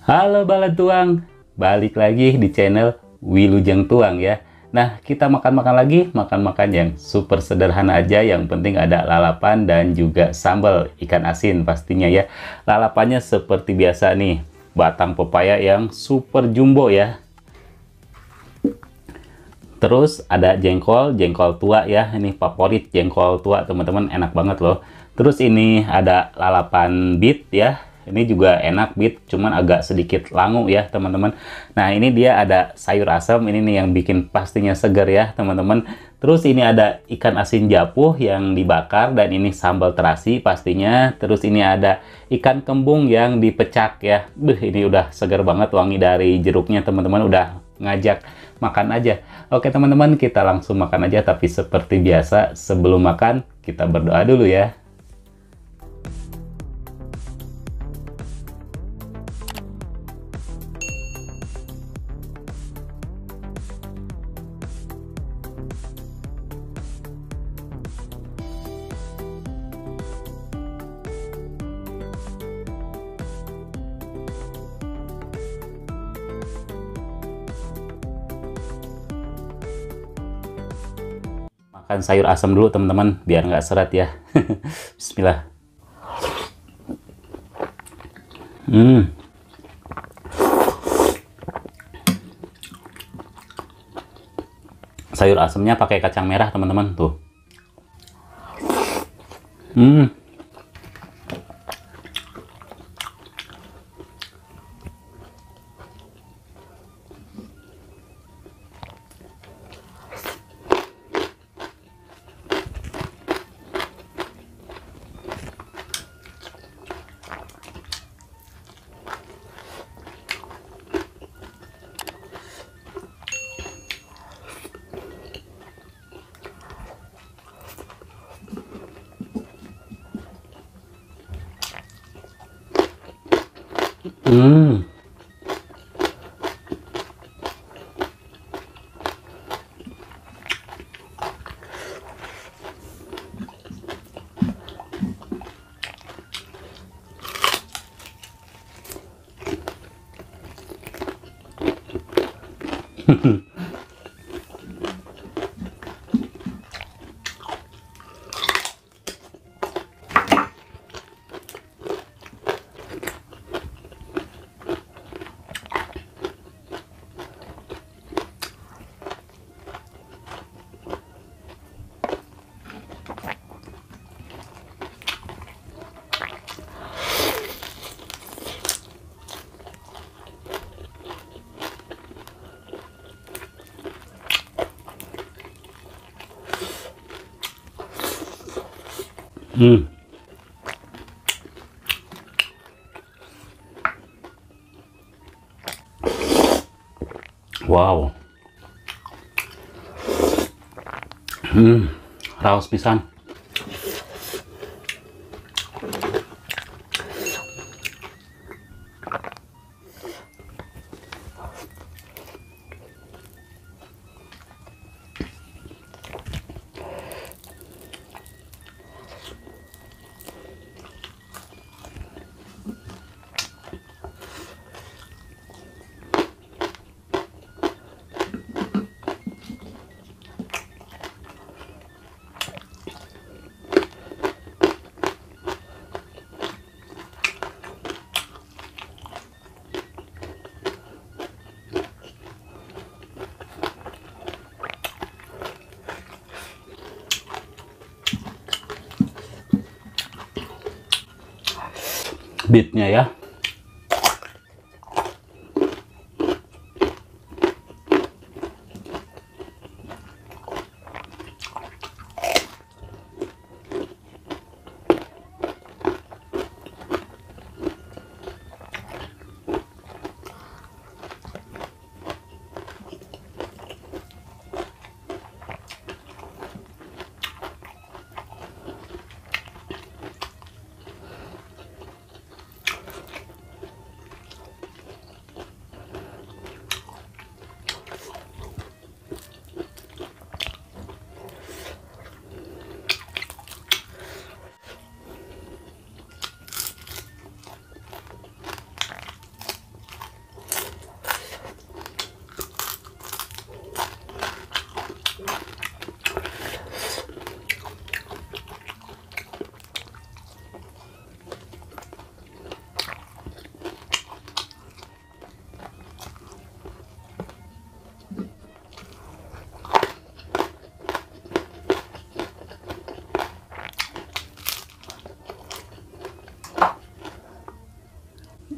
Halo Balatuang, balik lagi di channel Wilujeng Tuang ya. Nah, kita makan-makan lagi, makan-makan yang super sederhana aja, yang penting ada lalapan dan juga sambal ikan asin pastinya ya. Lalapannya seperti biasa nih, batang pepaya yang super jumbo ya. Terus ada jengkol, jengkol tua ya, ini favorit jengkol tua teman-teman, enak banget loh. Terus ini ada lalapan bit ya, ini juga enak bit, cuman agak sedikit langu ya teman-teman. Nah ini dia ada sayur asam, ini nih yang bikin pastinya segar ya teman-teman. Terus ini ada ikan asin japuh yang dibakar, dan ini sambal terasi pastinya. Terus ini ada ikan kembung yang dipecak ya. Ini udah segar banget, wangi dari jeruknya teman-teman, udah ngajak makan aja. Oke teman-teman, kita langsung makan aja, tapi seperti biasa sebelum makan kita berdoa dulu ya. Makan sayur asam dulu teman-teman, biar nggak seret ya. Bismillah. Sayur asamnya pakai kacang merah teman-teman tuh. Wow. Raos pisan. Bitnya ya.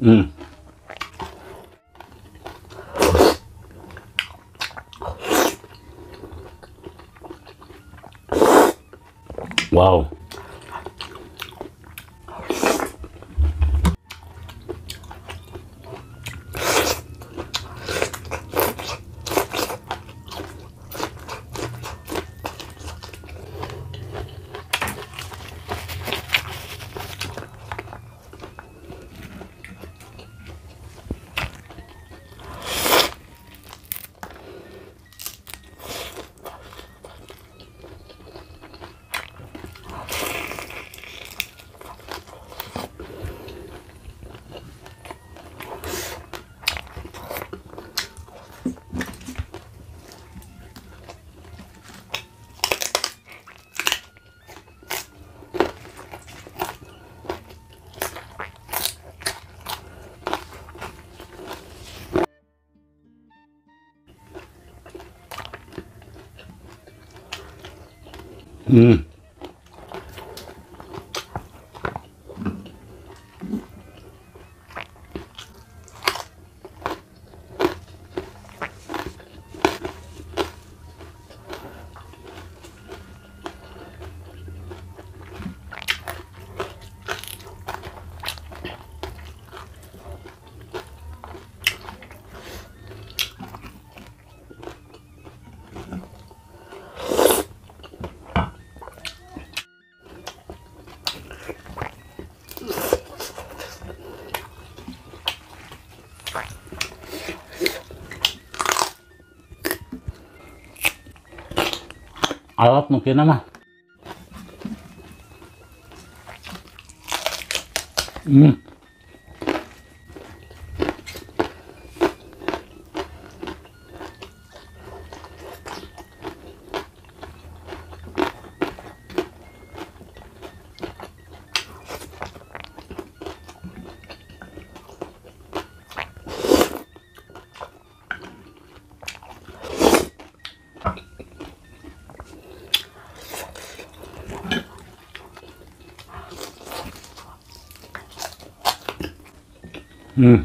Hmm. Wow. Hmm. Alat mungkin mah. Hmm. Hmm.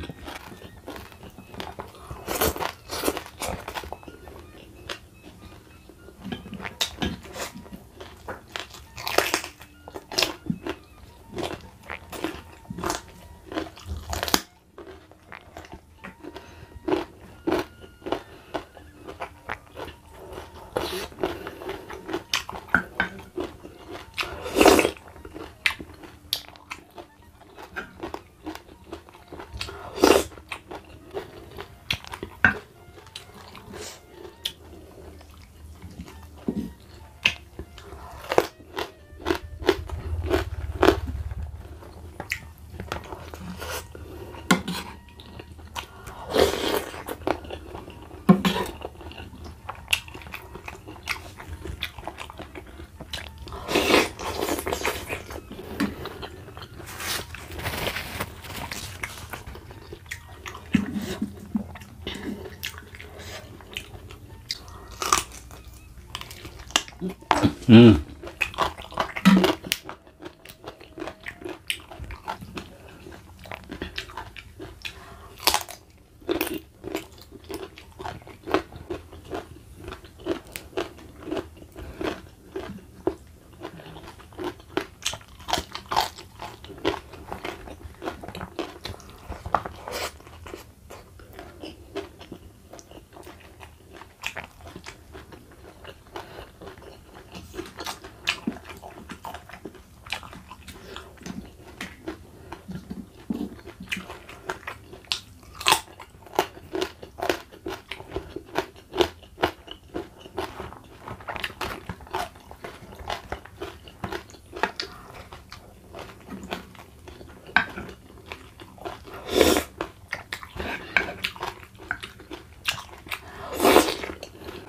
Hmm.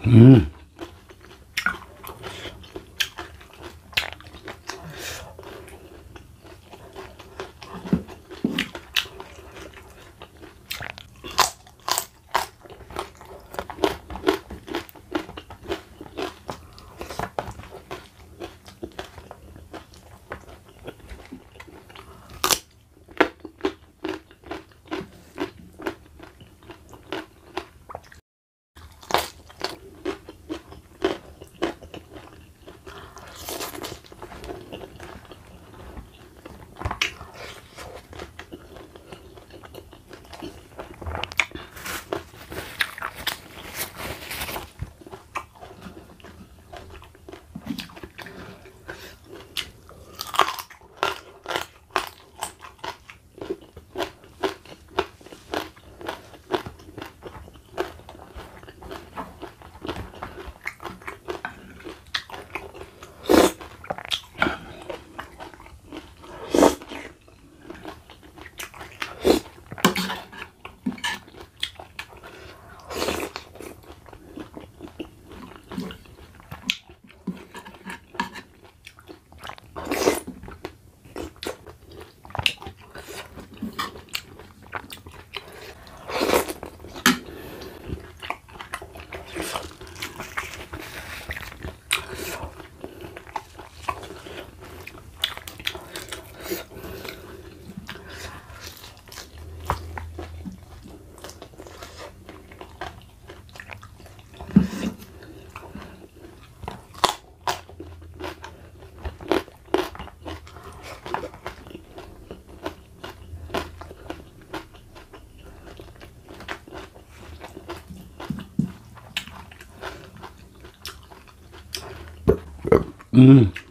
Hmm. Hmm.